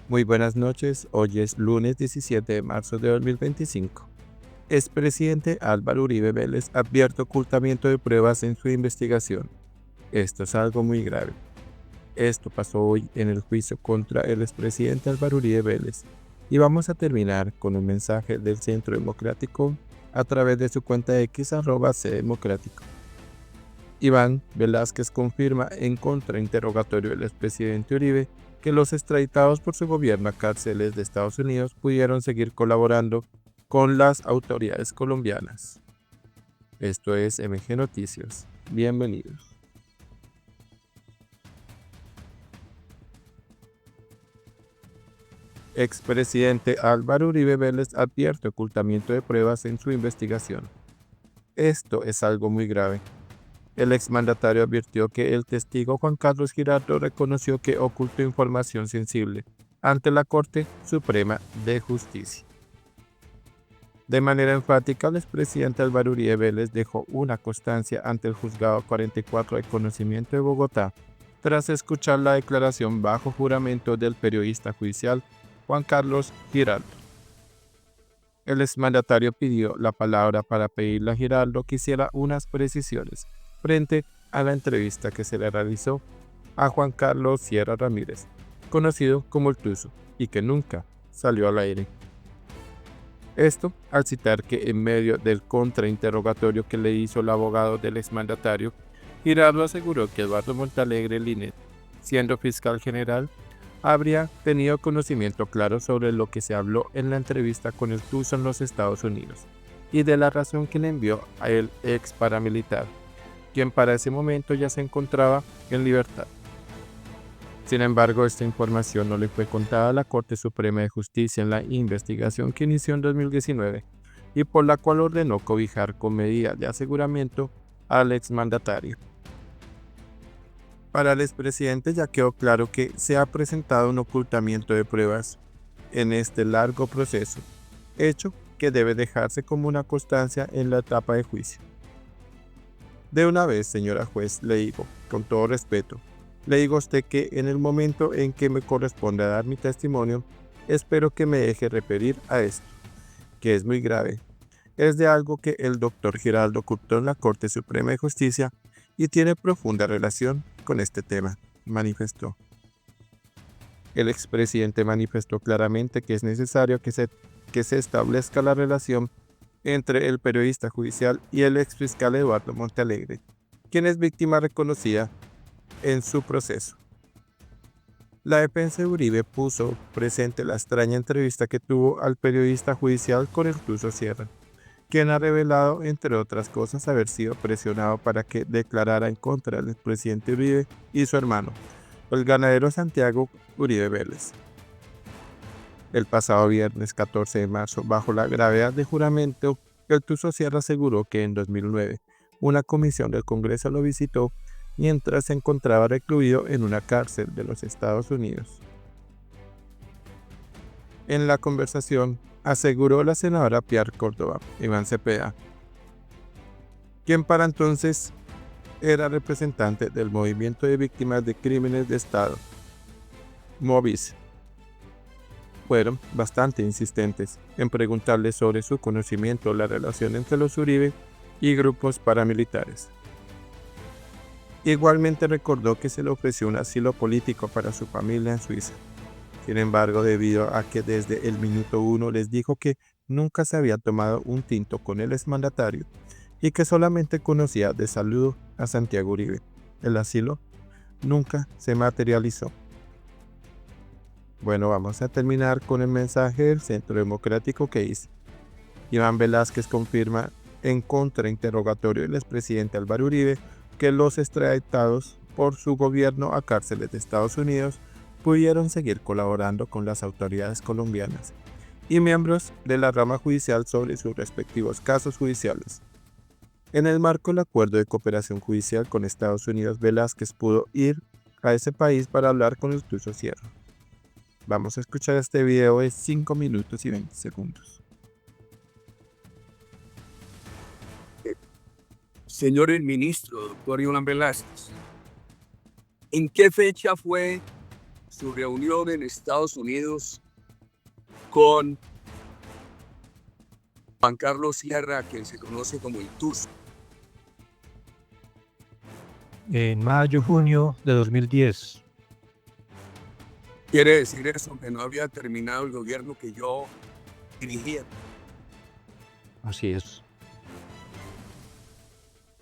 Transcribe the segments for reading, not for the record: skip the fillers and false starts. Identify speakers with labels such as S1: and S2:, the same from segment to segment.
S1: Muy buenas noches, hoy es lunes 17 de marzo de 2025. Expresidente Álvaro Uribe Vélez advierte ocultamiento de pruebas en su investigación. Esto es algo muy grave. Esto pasó hoy en el juicio contra el expresidente Álvaro Uribe Vélez. Y vamos a terminar con un mensaje del Centro Democrático a través de su cuenta X @cdemocrático. Iván Velázquez confirma en contrainterrogatorio del expresidente Uribe que los extraditados por su gobierno a cárceles de Estados Unidos pudieron seguir colaborando con las autoridades colombianas. Esto es MG Noticias. Bienvenidos. Expresidente Álvaro Uribe Vélez advierte ocultamiento de pruebas en su investigación. Esto es algo muy grave. El exmandatario advirtió que el testigo Juan Carlos Giraldo reconoció que ocultó información sensible ante la Corte Suprema de Justicia. De manera enfática, el expresidente Álvaro Uribe Vélez dejó una constancia ante el Juzgado 44 de Conocimiento de Bogotá tras escuchar la declaración bajo juramento del periodista judicial Juan Carlos Giraldo. El exmandatario pidió la palabra para pedirle a Giraldo que hiciera unas precisiones frente a la entrevista que se le realizó a Juan Carlos Sierra Ramírez, conocido como el Tuzo, y que nunca salió al aire. Esto al citar que en medio del contrainterrogatorio que le hizo el abogado del exmandatario, Giraldo aseguró que Eduardo Montalegre Linet, siendo fiscal general, habría tenido conocimiento claro sobre lo que se habló en la entrevista con el Tuzo en los Estados Unidos y de la razón que le envió a el ex paramilitar, quien para ese momento ya se encontraba en libertad. Sin embargo, esta información no le fue contada a la Corte Suprema de Justicia en la investigación que inició en 2019 y por la cual ordenó cobijar con medidas de aseguramiento al exmandatario. Para el expresidente ya quedó claro que se ha presentado un ocultamiento de pruebas en este largo proceso, hecho que debe dejarse como una constancia en la etapa de juicio. De una vez, señora juez, le digo, con todo respeto, le digo a usted que en el momento en que me corresponda dar mi testimonio, espero que me deje referir a esto, que es muy grave. Es de algo que el doctor Giraldo ocultó en la Corte Suprema de Justicia y tiene profunda relación con este tema, manifestó. El expresidente manifestó claramente que es necesario que se establezca la relación entre el periodista judicial y el exfiscal Eduardo Montalegre, quien es víctima reconocida en su proceso. La defensa de Uribe puso presente la extraña entrevista que tuvo al periodista judicial con el Tuzo Sierra, quien ha revelado, entre otras cosas, haber sido presionado para que declarara en contra del expresidente Uribe y su hermano, el ganadero Santiago Uribe Vélez. El pasado viernes 14 de marzo, bajo la gravedad de juramento, el Tuzo Sierra aseguró que en 2009 una comisión del Congreso lo visitó mientras se encontraba recluido en una cárcel de los Estados Unidos. En la conversación, aseguró la senadora Pilar Córdoba, Iván Cepeda, quien para entonces era representante del Movimiento de Víctimas de Crímenes de Estado, MOVIS, fueron bastante insistentes en preguntarle sobre su conocimiento de la relación entre los Uribe y grupos paramilitares. Igualmente recordó que se le ofreció un asilo político para su familia en Suiza. Sin embargo, debido a que desde el minuto 1 les dijo que nunca se había tomado un tinto con el exmandatario y que solamente conocía de saludo a Santiago Uribe, el asilo nunca se materializó. Bueno, vamos a terminar con el mensaje del Centro Democrático que dice: Iván Velázquez confirma en contrainterrogatorio del expresidente Álvaro Uribe que los extraditados por su gobierno a cárceles de Estados Unidos pudieron seguir colaborando con las autoridades colombianas y miembros de la rama judicial sobre sus respectivos casos judiciales. En el marco del acuerdo de cooperación judicial con Estados Unidos, Velázquez pudo ir a ese país para hablar con el Tuzo Sierra. Vamos a escuchar este video de 5 minutos y 20 segundos.
S2: Señor el ministro, doctor Iván Velázquez, ¿en qué fecha fue su reunión en Estados Unidos con Juan Carlos Sierra, quien se conoce como el Tuzo.
S3: En mayo, junio de 2010.
S2: Quiere decir eso, que no había terminado el gobierno que yo dirigía.
S3: Así es.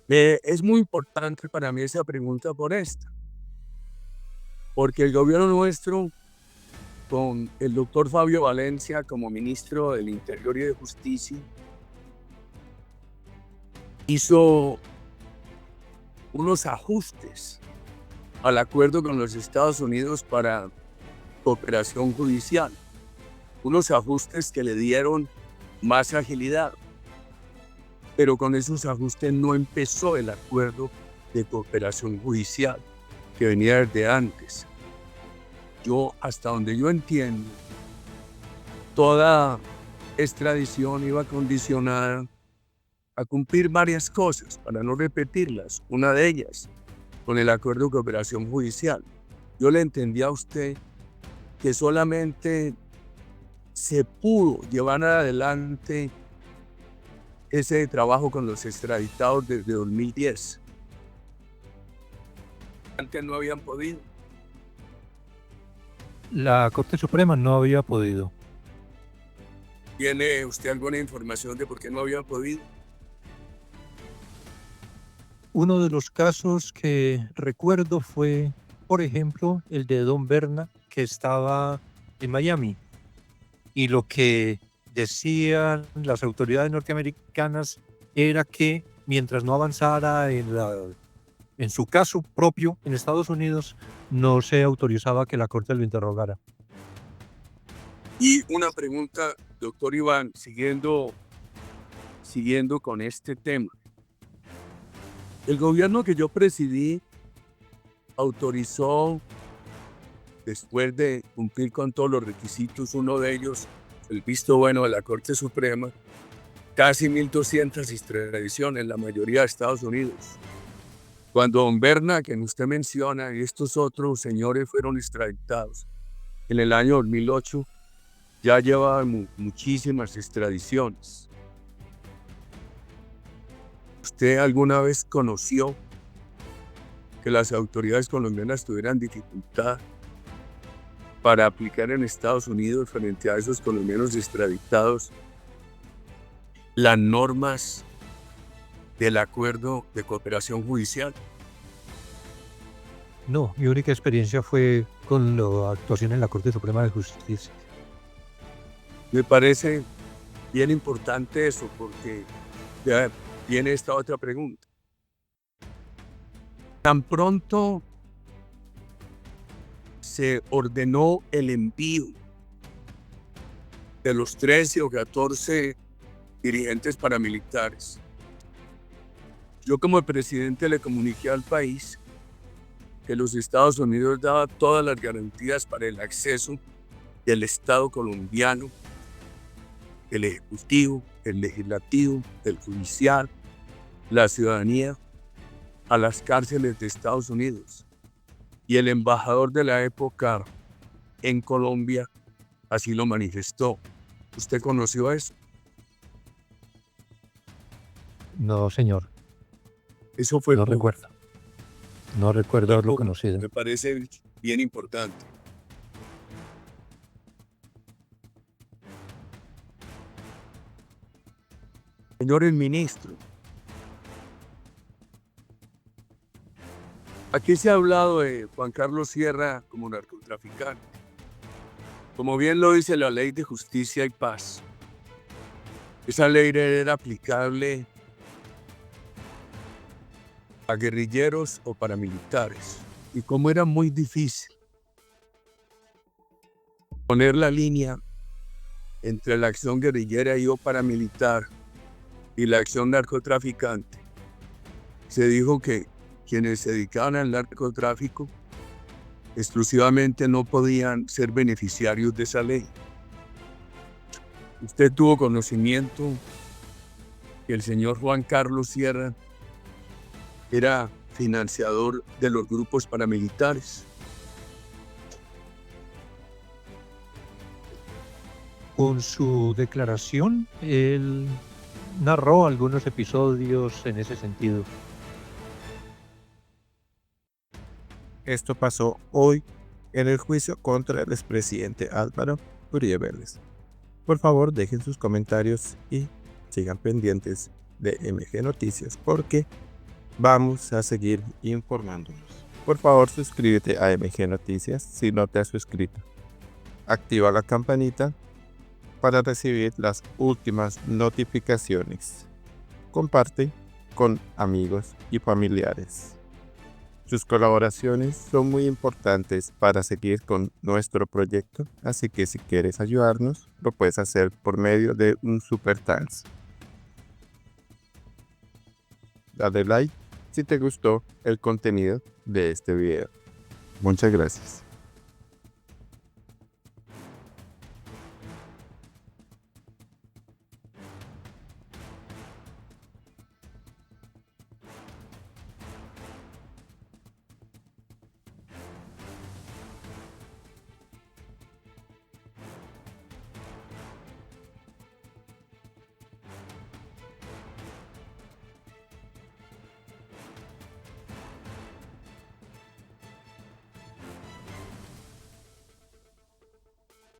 S2: Es muy importante para mí esa pregunta por esta, porque el gobierno nuestro, con el doctor Fabio Valencia como ministro del Interior y de Justicia, hizo unos ajustes al acuerdo con los Estados Unidos para cooperación judicial, unos ajustes que le dieron más agilidad, pero con esos ajustes no empezó el acuerdo de cooperación judicial que venía desde antes. Hasta donde yo entiendo, toda extradición iba condicionada a cumplir varias cosas, para no repetirlas. Una de ellas, con el acuerdo de cooperación judicial. Yo le entendí a usted que solamente se pudo llevar adelante ese trabajo con los extraditados desde 2010. Antes no habían podido.
S3: La Corte Suprema no había podido.
S2: ¿Tiene usted alguna información de por qué no habían podido?
S3: Uno de los casos que recuerdo fue, por ejemplo, el de Don Berna, que estaba en Miami. Y lo que decían las autoridades norteamericanas era que mientras no avanzara en su caso propio en Estados Unidos, no se autorizaba que la Corte lo interrogara.
S2: Y una pregunta, doctor Iván, siguiendo con este tema. El gobierno que yo presidí autorizó, después de cumplir con todos los requisitos, uno de ellos, el visto bueno de la Corte Suprema, casi 1.200 extradiciones, la mayoría de Estados Unidos. Cuando Don Berna, que usted menciona, y estos otros señores fueron extraditados en el año 2008, ya llevaban muchísimas extradiciones. ¿Usted alguna vez conoció que las autoridades colombianas tuvieran dificultad para aplicar en Estados Unidos, frente a esos colombianos extraditados, las normas del acuerdo de cooperación judicial?
S3: No, mi única experiencia fue con la actuación en la Corte Suprema de Justicia.
S2: Me parece bien importante eso, porque ya viene esta otra pregunta. Tan pronto se ordenó el envío de los 13 o 14 dirigentes paramilitares, yo como presidente le comuniqué al país que los Estados Unidos daban todas las garantías para el acceso del Estado colombiano, el Ejecutivo, el Legislativo, el Judicial, la ciudadanía, a las cárceles de Estados Unidos. Y el embajador de la época en Colombia así lo manifestó. ¿Usted conoció eso?
S3: No, señor.
S2: Eso fue
S3: No recuerdo. No recuerdo haberlo conocido.
S2: Me parece bien importante. Señores ministros, aquí se ha hablado de Juan Carlos Sierra como narcotraficante. Como bien lo dice la Ley de Justicia y Paz, esa ley era aplicable a guerrilleros o paramilitares. Y como era muy difícil poner la línea entre la acción guerrillera y o paramilitar y la acción narcotraficante, se dijo que quienes se dedicaban al narcotráfico exclusivamente no podían ser beneficiarios de esa ley. Usted tuvo conocimiento que el señor Juan Carlos Sierra era financiador de los grupos paramilitares.
S3: con su declaración, él narró algunos episodios en ese sentido.
S1: Esto pasó hoy en el juicio contra el expresidente Álvaro Uribe Vélez. Por favor, dejen sus comentarios y sigan pendientes de MG Noticias porque vamos a seguir informándonos. Por favor, suscríbete a MG Noticias si no te has suscrito. Activa la campanita para recibir las últimas notificaciones. Comparte con amigos y familiares. Sus colaboraciones son muy importantes para seguir con nuestro proyecto, así que si quieres ayudarnos, lo puedes hacer por medio de un super thanks. Dale like si te gustó el contenido de este video. Muchas gracias.